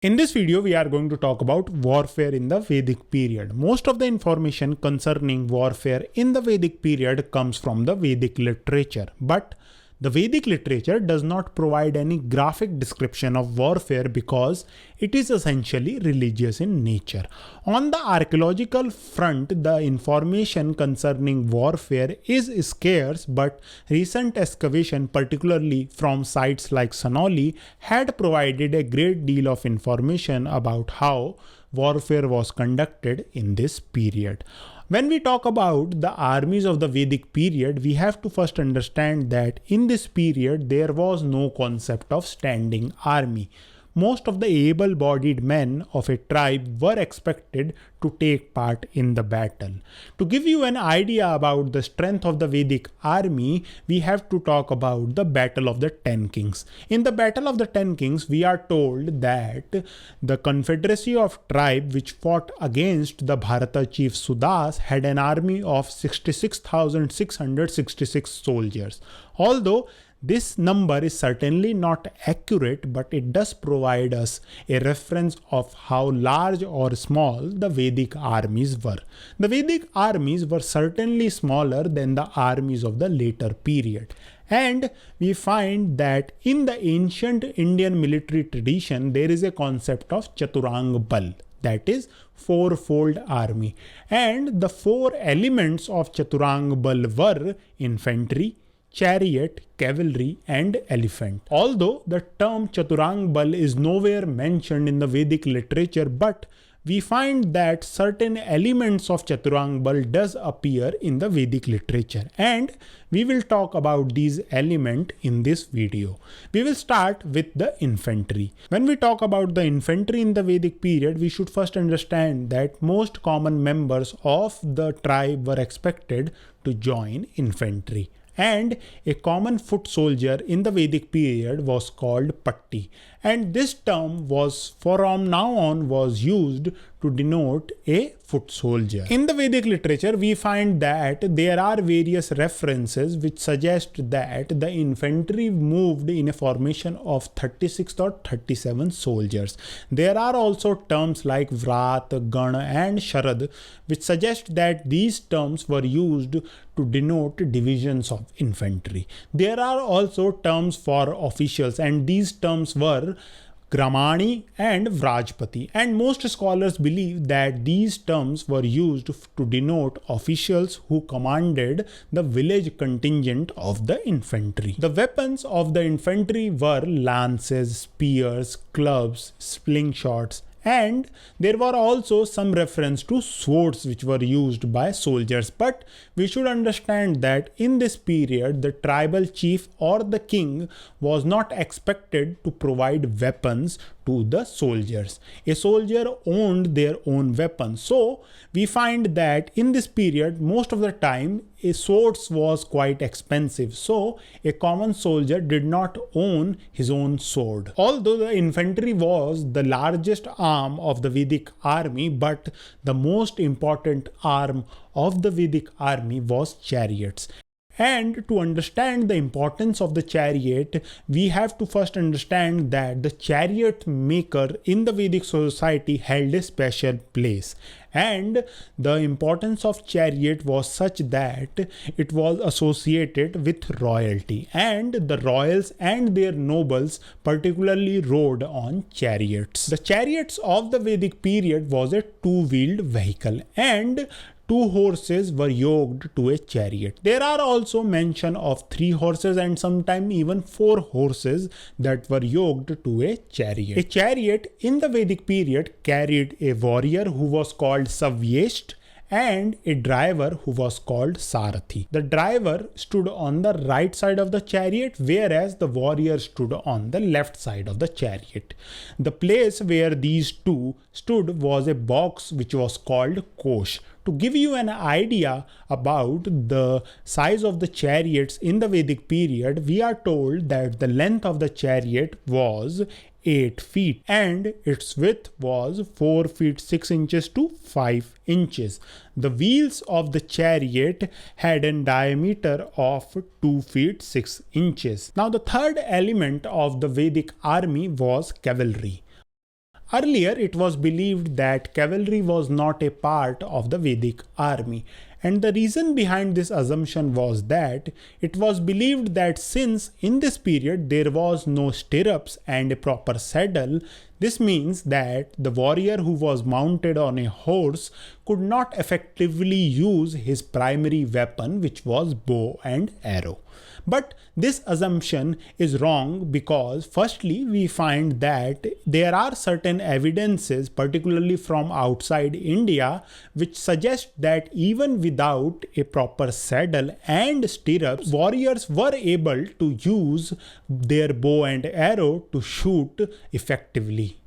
In this video, we are going to talk about warfare in the Vedic period. Most of the information concerning warfare in the Vedic period comes from the Vedic literature, but the Vedic literature does not provide any graphic description of warfare because it is essentially religious in nature. On the archaeological front, the information concerning warfare is scarce, but recent excavation, particularly from sites like Sanoli, had provided a great deal of information about how warfare was conducted in this period. When we talk about the armies of the Vedic period, we have to first understand that in this period there was no concept of standing army. Most of the able-bodied men of a tribe were expected to take part in the battle. To give you an idea about the strength of the Vedic army, we have to talk about the Battle of the Ten Kings. In the Battle of the Ten Kings, we are told that the confederacy of tribe which fought against the Bharata chief Sudas had an army of 66,666 soldiers. Although this number is certainly not accurate, but it does provide us a reference of how large or small the Vedic armies were. The Vedic armies were certainly smaller than the armies of the later period. And we find that in the ancient Indian military tradition, there is a concept of Chaturang Bal, that is fourfold army. And the four elements of Chaturang Bal were infantry, chariot, cavalry, and elephant. Although the term Chaturang Bal is nowhere mentioned in the Vedic literature, but we find that certain elements of Chaturang Bal does appear in the Vedic literature, and we will talk about these elements in this video. We will start with the infantry. When we talk about the infantry in the Vedic period, we should first understand that most common members of the tribe were expected to join infantry. And a common foot soldier in the Vedic period was called Patti. And this term was from now on was used to denote a foot soldier. In the Vedic literature, we find that there are various references which suggest that the infantry moved in a formation of 36 or 37 soldiers. There are also terms like Vrat, Gana, and Sharad which suggest that these terms were used to denote divisions of infantry. There are also terms for officials, and these terms were Gramani and Vrajpati, and most scholars believe that these terms were used to denote officials who commanded the village contingent of the infantry. The weapons of the infantry were lances, spears, clubs, slingshots, and there were also some reference to swords which were used by soldiers. But we should understand that in this period, the tribal chief or the king was not expected to provide weapons to the soldiers. A soldier owned their own weapons. So we find that in this period, most of the time, a sword was quite expensive. So a common soldier did not own his own sword. Although the infantry was the largest arm of the Vedic army, but the most important arm of the Vedic army was chariots. And to understand the importance of the chariot, we have to first understand that the chariot maker in the Vedic society held a special place. And the importance of chariot was such that it was associated with royalty. And the royals and their nobles particularly rode on chariots. The chariots of the Vedic period was a two-wheeled vehicle, and 2 horses were yoked to a chariot. There are also mention of 3 horses and sometimes even 4 horses that were yoked to a chariot. A chariot in the Vedic period carried a warrior who was called Savyesht and a driver who was called Sarathi. The driver stood on the right side of the chariot, whereas the warrior stood on the left side of the chariot. The place where these two stood was a box which was called Kosh. To give you an idea about the size of the chariots in the Vedic period, we are told that the length of the chariot was 8 feet and its width was 4 feet 6 inches to 5 inches. The wheels of the chariot had a diameter of 2 feet 6 inches. Now the third element of the Vedic army was cavalry. Earlier, it was believed that cavalry was not a part of the Vedic army. And the reason behind this assumption was that it was believed that since in this period there was no stirrups and a proper saddle, this means that the warrior who was mounted on a horse could not effectively use his primary weapon, which was bow and arrow. But this assumption is wrong because firstly we find that there are certain evidences, particularly from outside India, which suggest that even without a proper saddle and stirrups, warriors were able to use their bow and arrow to shoot effectively.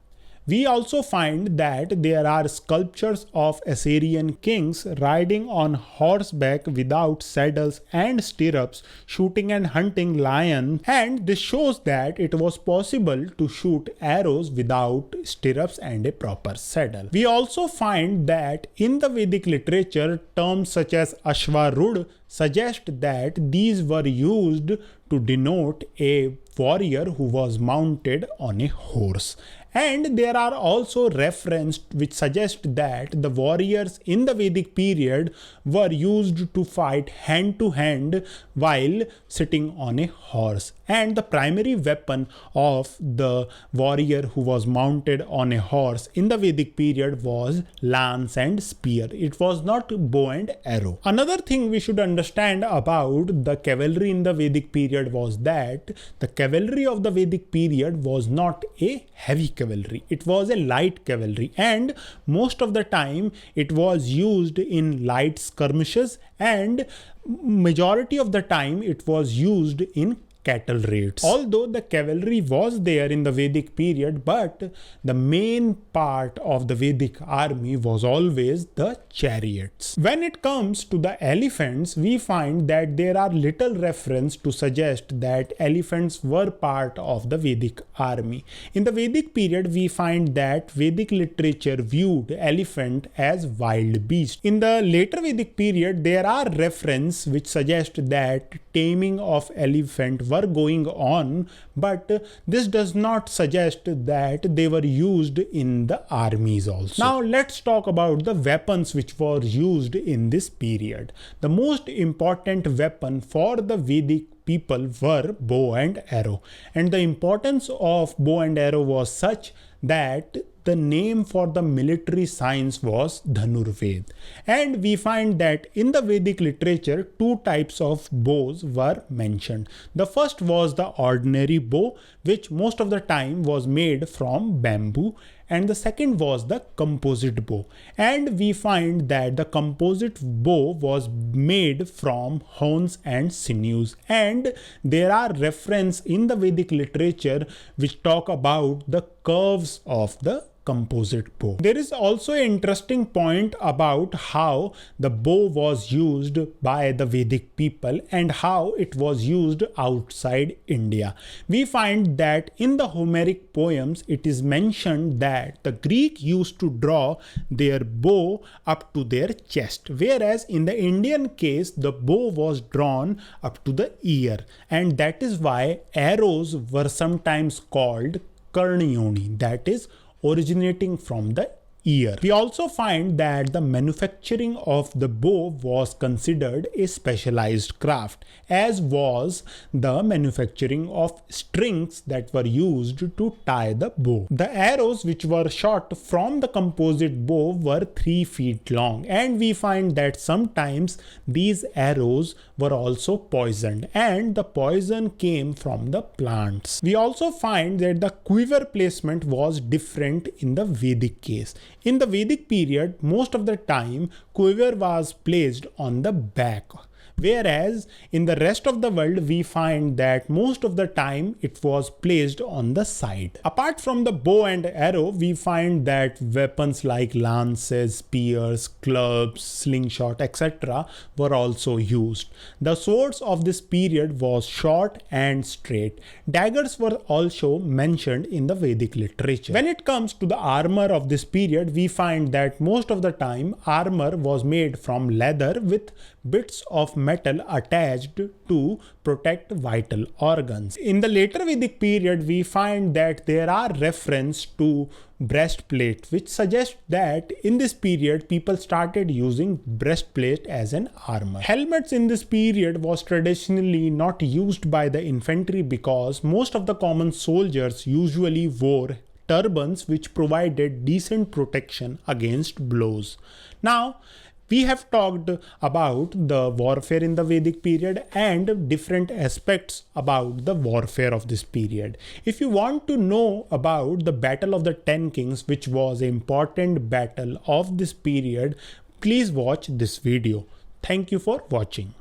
We also find that there are sculptures of Assyrian kings riding on horseback without saddles and stirrups, shooting and hunting lions, and this shows that it was possible to shoot arrows without stirrups and a proper saddle. We also find that in the Vedic literature, terms such as Ashvarud suggest that these were used to denote a warrior who was mounted on a horse. And there are also references which suggest that the warriors in the Vedic period were used to fight hand to hand while sitting on a horse. And the primary weapon of the warrior who was mounted on a horse in the Vedic period was lance and spear. It was not bow and arrow. Another thing we should understand about the cavalry in the Vedic period was that the cavalry of the Vedic period was not a heavy cavalry. It was a light cavalry, and most of the time it was used in light skirmishes, and majority of the time it was used in cattle raids. Although the cavalry was there in the Vedic period, but the main part of the Vedic army was always the chariots. When it comes to the elephants, we find that there are little reference to suggest that elephants were part of the Vedic army. In the Vedic period, we find that Vedic literature viewed elephant as wild beast. In the later Vedic period, there are references which suggest that taming of elephant were going on, but this does not suggest that they were used in the armies also. Now let's talk about the weapons which were used in this period. The most important weapon for the Vedic people were bow and arrow, and the importance of bow and arrow was such that the name for the military science was Dhanurved. And we find that in the Vedic literature, two types of bows were mentioned. The first was the ordinary bow, which most of the time was made from bamboo, and the second was the composite bow. And we find that the composite bow was made from horns and sinews. And there are references in the Vedic literature which talk about the curves of the composite bow. There is also an interesting point about how the bow was used by the Vedic people and how it was used outside India. We find that in the Homeric poems, it is mentioned that the Greek used to draw their bow up to their chest, whereas in the Indian case, the bow was drawn up to the ear, and that is why arrows were sometimes called karnioni, that is originating from the ear. We also find that the manufacturing of the bow was considered a specialized craft, as was the manufacturing of strings that were used to tie the bow. The arrows which were shot from the composite bow were 3 feet long, and we find that sometimes these arrows were also poisoned, and the poison came from the plants. We also find that the quiver placement was different in the Vedic case. In the Vedic period, most of the time, quiver was placed on the back, whereas in the rest of the world, we find that most of the time it was placed on the side. Apart from the bow and arrow, we find that weapons like lances, spears, clubs, slingshot, etc. were also used. The swords of this period was short and straight. Daggers were also mentioned in the Vedic literature. When it comes to the armor of this period, we find that most of the time armor was made from leather with bits of metal attached to protect vital organs. In the later Vedic period, we find that there are references to breastplate, which suggests that in this period people started using breastplate as an armor. Helmets in this period was traditionally not used by the infantry because most of the common soldiers usually wore turbans which provided decent protection against blows. Now, we have talked about the warfare in the Vedic period and different aspects about the warfare of this period. If you want to know about the Battle of the Ten Kings, which was an important battle of this period, please watch this video. Thank you for watching.